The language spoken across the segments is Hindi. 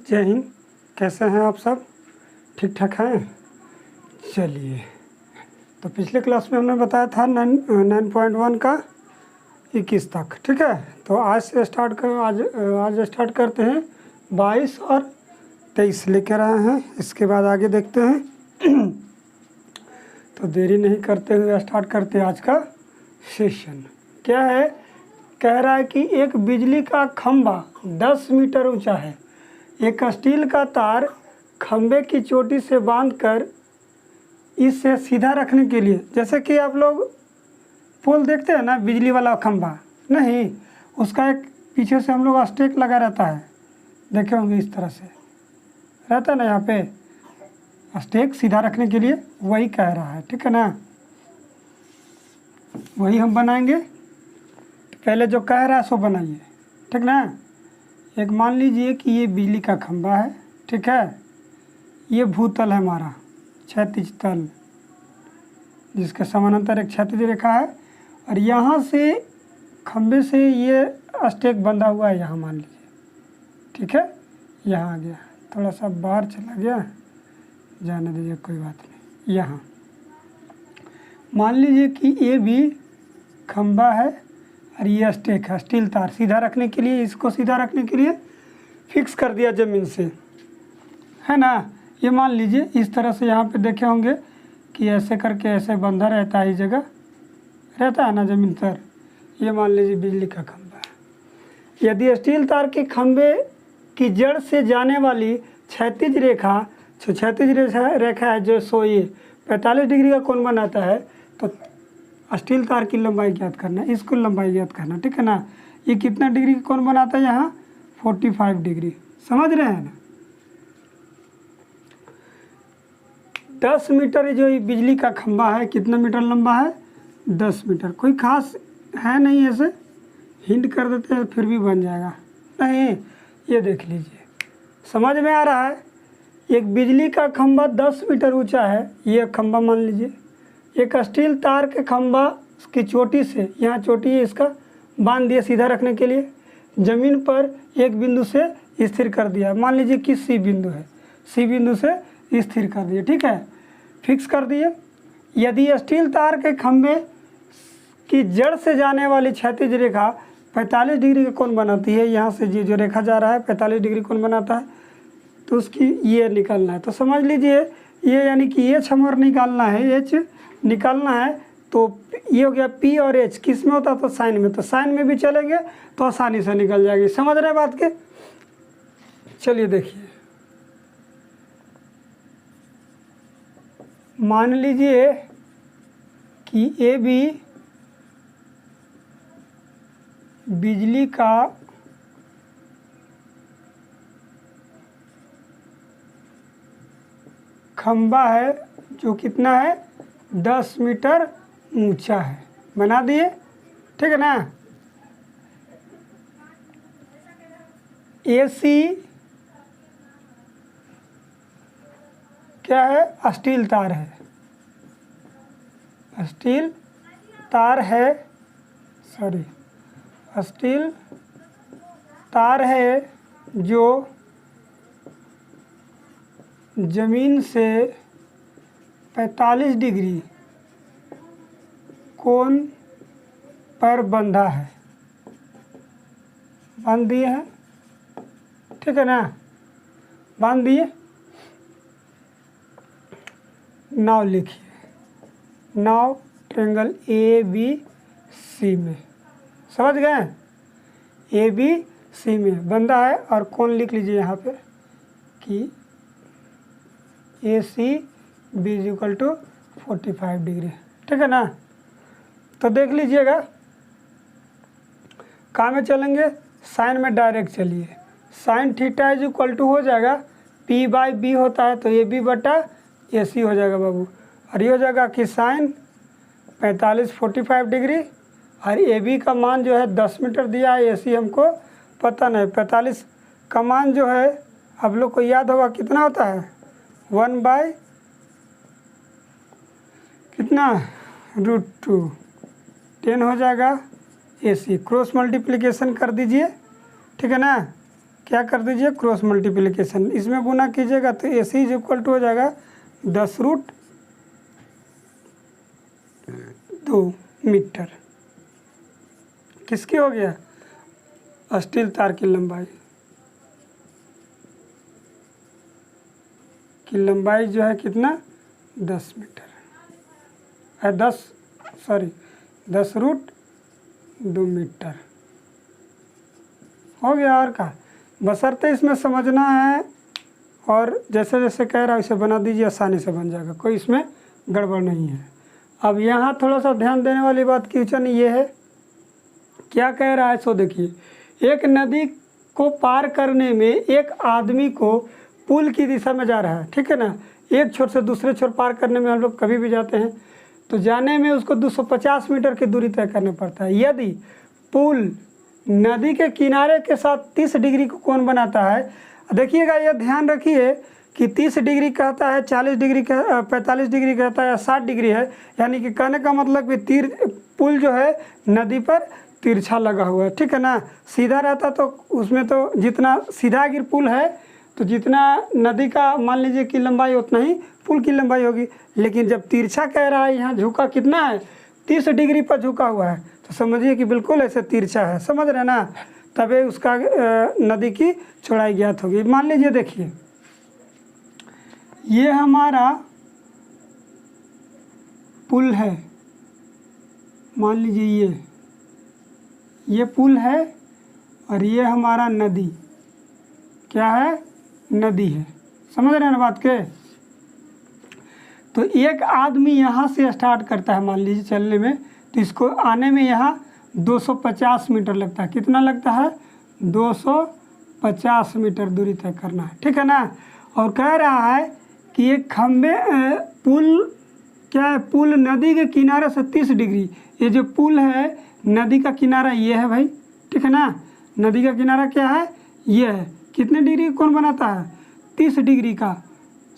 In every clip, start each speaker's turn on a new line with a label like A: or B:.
A: जय हिंद। कैसे हैं आप सब? ठीक ठाक हैं? चलिए, तो पिछले क्लास में हमने बताया था 9.1 का 21 तक, ठीक है। तो आज स्टार्ट करते हैं 22 और 23 लेकर आए हैं। इसके बाद आगे देखते हैं। तो देरी नहीं करते हुए स्टार्ट करते हैं आज का सेशन। क्या है? कह रहा है कि एक बिजली का खंभा 10 मीटर ऊंचा है। एक स्टील का तार खंभे की चोटी से बांधकर इसे सीधा रखने के लिए, जैसे कि आप लोग पोल देखते हैं ना, बिजली वाला खंभा नहीं, उसका एक पीछे से हम लोग स्टेक लगा रहता है, देखे होंगे इस तरह से रहता है ना, यहाँ पे स्टेक सीधा रखने के लिए, वही कह रहा है, ठीक है ना। वही हम बनाएंगे। पहले जो कह रहा है सो बनाइए, ठीक ना। एक मान लीजिए कि ये बिजली का खंभा है, ठीक है। ये भूतल है हमारा, क्षैतिज तल, जिसके समानांतर एक क्षैतिज रेखा है, और यहाँ से खंभे से ये स्टेक बंधा हुआ है यहाँ, मान लीजिए, ठीक है। यहाँ आ गया, थोड़ा सा बाहर चला गया, जाने दीजिए, कोई बात नहीं। यहाँ मान लीजिए कि ये भी खंभा है और ये स्टेक है, स्टील तार सीधा रखने के लिए, इसको सीधा रखने के लिए फिक्स कर दिया ज़मीन से, है ना। ये मान लीजिए इस तरह से, यहाँ पे देखे होंगे कि ऐसे करके ऐसे बंधा रहता है, इस जगह रहता है ना ज़मीन पर। ये मान लीजिए बिजली का खंभा है। यदि स्टील तार के खंभे की जड़ से जाने वाली क्षैतिज रेखा, जो क्षैतिज रेखा है, जो सो ये 45 डिग्री का कोण बनाता है, तो स्टील तार की लंबाई ज्ञात करना है, इसको लंबाई ज्ञात करना, ठीक है ना। ये कितना डिग्री का कोण बनाता है यहाँ? 45 डिग्री, समझ रहे हैं ना। 10 मीटर जो ये बिजली का खंभा है, कितना मीटर लंबा है? 10 मीटर। कोई खास है नहीं, ऐसे हिंट कर देते हैं फिर भी बन जाएगा। नहीं, ये देख लीजिए, समझ में आ रहा है। एक बिजली का खंभा 10 मीटर ऊंचा है, ये खंभा मान लीजिए। एक स्टील तार के खंभा की चोटी से, यहाँ चोटी है इसका, बांध दिया सीधा रखने के लिए, ज़मीन पर एक बिंदु से स्थिर कर दिया। मान लीजिए कि सी बिंदु है, सी बिंदु से स्थिर कर दिए, ठीक है, फिक्स कर दिए। यदि स्टील तार के खंभे की जड़ से जाने वाली क्षैतिज रेखा 45 डिग्री का कोण बनाती है, यहाँ से जो रेखा जा रहा है 45 डिग्री कोण बनाता है, तो उसकी ये निकालना है। तो समझ लीजिए ये, यानी कि एच हमारा निकालना है, एच निकालना है। तो ये हो गया पी, और एच किस में होता है? तो साइन में। तो साइन में भी चलेंगे तो आसानी से निकल जाएगी। समझ रहे बात के? चलिए देखिए, मान लीजिए कि ए भी बिजली का खंबा है, जो कितना है? 10 मीटर ऊंचा है। बना दिए, ठीक है ना। एसी क्या है? स्टील तार है, स्टील तार है, सॉरी, स्टील तार है, जो ज़मीन से 45 डिग्री कोण पर बंधा है। बांध दिए हैं, ठीक है ना, बांध दिए। नाव लिखिए, नाव ट्रायंगल ए बी सी में, समझ गए? ए बी सी में बंधा है, और कोण लिख लीजिए यहाँ पे कि A C B equal to 45 degree, ठीक है ना। तो देख लीजिएगा, कहाँ में चलेंगे? साइन में डायरेक्ट चलिए। Sine theta is equal to हो जाएगा पी बाई बी होता है, तो ए बी बटा ए सी हो जाएगा बाबू। और ये हो जाएगा कि साइन 45 डिग्री, और ए बी का मान जो है 10 मीटर दिया है, ए सी हमको पता नहीं। 45 का मान जो है आप लोग को याद होगा कितना होता है? 1 बाई कितना? √2, 10 हो जाएगा ए सी। क्रॉस मल्टीप्लिकेशन कर दीजिए, ठीक है ना। क्या कर दीजिए, क्रॉस मल्टीप्लिकेशन। इसमें गुना कीजिएगा तो AC इज इक्वल टू हो जाएगा 10√2 मीटर। किसकी हो गया, स्टील तार की लंबाई जो है कितना, 10 मीटर है, 10√2 मीटर हो गया। और का बशर्ते इसमें समझना है, और जैसे जैसे कह रहा है वैसे बना दीजिए, आसानी से बन जाएगा, कोई इसमें गड़बड़ नहीं है। अब यहाँ थोड़ा सा ध्यान देने वाली बात क्वेश्चन ये है, क्या कह रहा है सो देखिए, एक नदी को पार करने में एक आदमी को पुल की दिशा में जा रहा है, ठीक है ना। एक छोर से दूसरे छोर पार करने में हम लोग कभी भी जाते हैं तो जाने में उसको 250 मीटर की दूरी तय करना पड़ता है। यदि पुल नदी के किनारे के साथ 30 डिग्री को कोण बनाता है, देखिएगा यह ध्यान रखिए कि 30 डिग्री कहता है, 40 डिग्री का 45 डिग्री कहता है या 60 डिग्री है, यानी कि कहने का मतलब कि पुल जो है नदी पर तिरछा लगा हुआ है, ठीक है ना। सीधा रहता तो उसमें तो जितना सीधा गिर पुल है तो जितना नदी का मान लीजिए कि लंबाई उतना ही पुल की लंबाई होगी, लेकिन जब तिरछा कह रहा है, यहाँ झुका कितना है, 30 डिग्री पर झुका हुआ है, तो समझिए कि बिल्कुल ऐसे तिरछा है, समझ रहे ना, तभी उसका नदी की चौड़ाई ज्ञात होगी। मान लीजिए देखिए ये हमारा पुल है, मान लीजिए ये पुल है और ये हमारा नदी, क्या है, नदी है, समझ रहे हैं ना बात के। तो एक आदमी यहाँ से स्टार्ट करता है मान लीजिए चलने में, तो इसको आने में यहाँ 250 मीटर लगता है, कितना लगता है, 250 मीटर दूरी तय करना है, ठीक है ना। और कह रहा है कि एक खंबे पुल क्या है, पुल नदी के किनारे से 30 डिग्री, ये जो पुल है नदी का किनारा ये है भाई, ठीक है ना, नदी का किनारा क्या है, ये है, कितने डिग्री कौन बनाता है, 30 डिग्री का,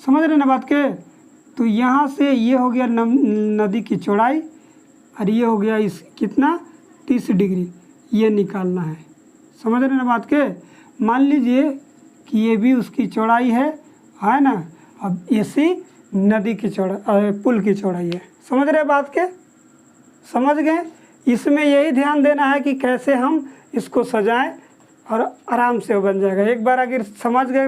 A: समझ रहे ना बात के। तो यहाँ से ये हो गया नदी की चौड़ाई और ये हो गया इस कितना, 30 डिग्री, ये निकालना है, समझ रहे ना बात के। मान लीजिए कि ये भी उसकी चौड़ाई है ना। अब ऐसी नदी की चौड़ाई पुल की चौड़ाई है, समझ रहे बात के, समझ गए। इसमें यही ध्यान देना है कि कैसे हम इसको सजाएं और आराम से बन जाएगा। एक बार अगर समझ गए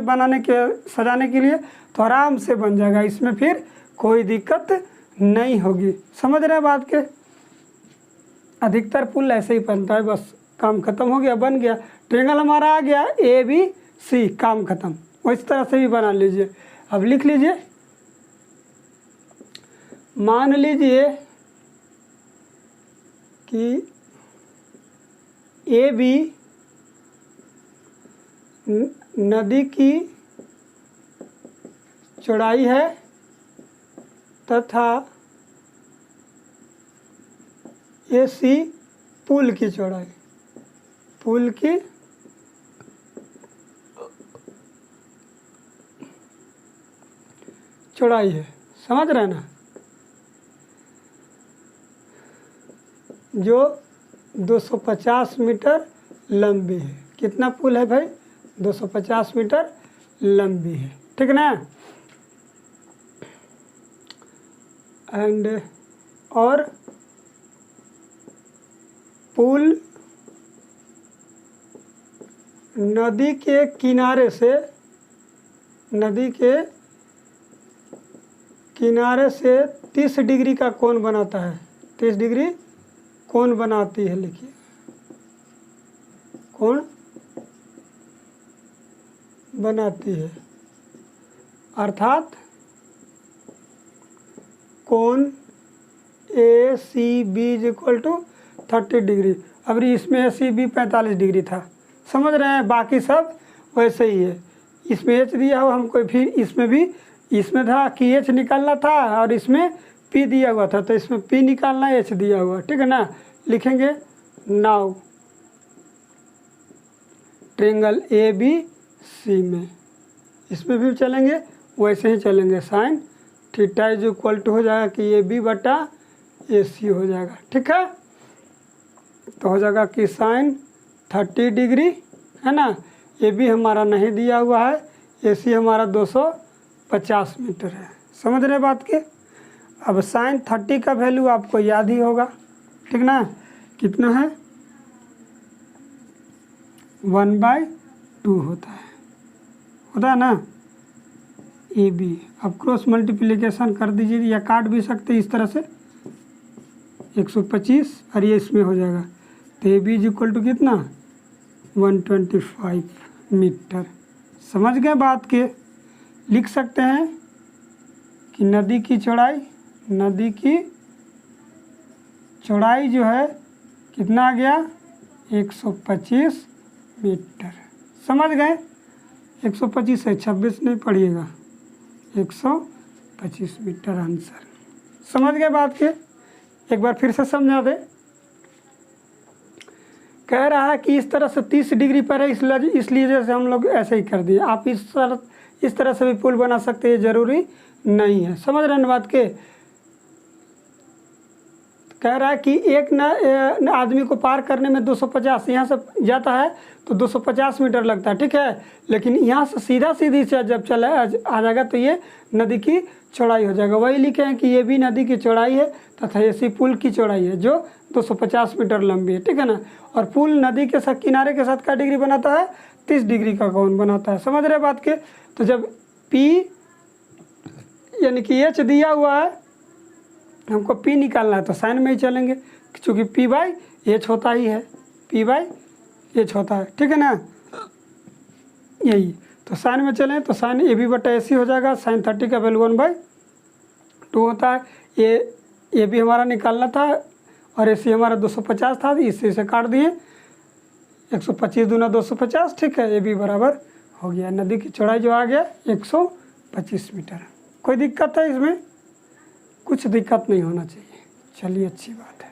A: सजाने के लिए तो आराम से बन जाएगा, इसमें फिर कोई दिक्कत नहीं होगी, समझ रहे बात के। अधिकतर पुल ऐसे ही बनता है, बस काम खत्म हो गया, बन गया, ट्रेंगल हमारा आ गया ABC, काम खत्म। और इस तरह से भी बना लीजिए। अब लिख लीजिए, मान लीजिए कि AB नदी की चौड़ाई है तथा AC पुल की चौड़ाई, पुल की चौड़ाई है, समझ रहे हैं ना, जो 250 मीटर लंबी है। कितना पुल है भाई, 250 मीटर लंबी है, ठीक ना। एंड और पुल नदी के किनारे से 30 डिग्री का कोण बनाता है, 30 डिग्री कोण बनाती है, लिखिए कोण बनाती है, अर्थात कोण ACB is equal to 30 degree. अब इसमें ACB 45 डिग्री था, समझ रहे हैं, बाकी सब वैसे ही है। इसमें H दिया हुआ हमको, फिर इसमें था कि H निकालना था और इसमें P दिया हुआ था, तो इसमें P निकालना, H दिया हुआ, ठीक है ना। लिखेंगे नाउ ट्रेंगल ABC में, इसमें भी चलेंगे वैसे ही चलेंगे, sine theta is equal to हो जाएगा कि AB बटा AC हो जाएगा, ठीक है। तो हो जाएगा कि साइन 30 डिग्री है ना, ए बी हमारा नहीं दिया हुआ है, ए सी हमारा 250 मीटर है। समझ रहे बात के। अब साइन 30 का वैल्यू आपको याद ही होगा, ठीक ना, कितना है 1/2 होता है ना। ए बी अब क्रॉस मल्टीप्लिकेशन कर दीजिए या काट भी सकते हैं इस तरह से 125 और ये इसमें हो जाएगा, तो A B is equal to कितना 125 मीटर। समझ गए बात के। लिख सकते हैं कि नदी की चौड़ाई जो है कितना आ गया 125 मीटर। समझ गए। 125 से 26 नहीं पढ़िएगा, 125 मीटर आंसर। समझ गए बात के। एक बार फिर से समझा दे। कह रहा है कि इस तरह से 30 डिग्री पर है, इसलिए जैसे हम लोग ऐसे ही कर दिए। आप इस तरह से भी पुल बना सकते हैं, ज़रूरी नहीं है। समझ रहे हैं बात के। कह रहा है कि एक न आदमी को पार करने में 250, यहाँ से जाता है तो 250 मीटर लगता है, ठीक है। लेकिन यहाँ से सीधी से जब चला आ जाएगा तो ये नदी की चौड़ाई हो जाएगा। वही लिखे हैं कि ये भी नदी की चौड़ाई है तथा ऐसी पुल की चौड़ाई है जो 250 मीटर लंबी है, ठीक है ना। और पुल नदी के साथ किनारे के साथ क्या डिग्री बनाता है 30 डिग्री का कोण बनाता है। समझ रहे बात के। तो जब P यानी कि H दिया हुआ है, हमको P निकालना है तो साइन में ही चलेंगे, क्योंकि P/H होता ही है, P/H होता है, ठीक है ना। यही तो साइन में चलें तो साइन AB/AC हो जाएगा। साइन 30 का वैल्यू 1/2 होता है। ए बी हमारा निकालना था और AC हमारा 250 था, इससे इसे काट दिए 125 दूना 250, ठीक है। AB बराबर हो गया, नदी की चौड़ाई जो आ गया 125 मीटर। कोई दिक्कत है इसमें? कुछ दिक्कत नहीं होना चाहिए। चलिए अच्छी बात है।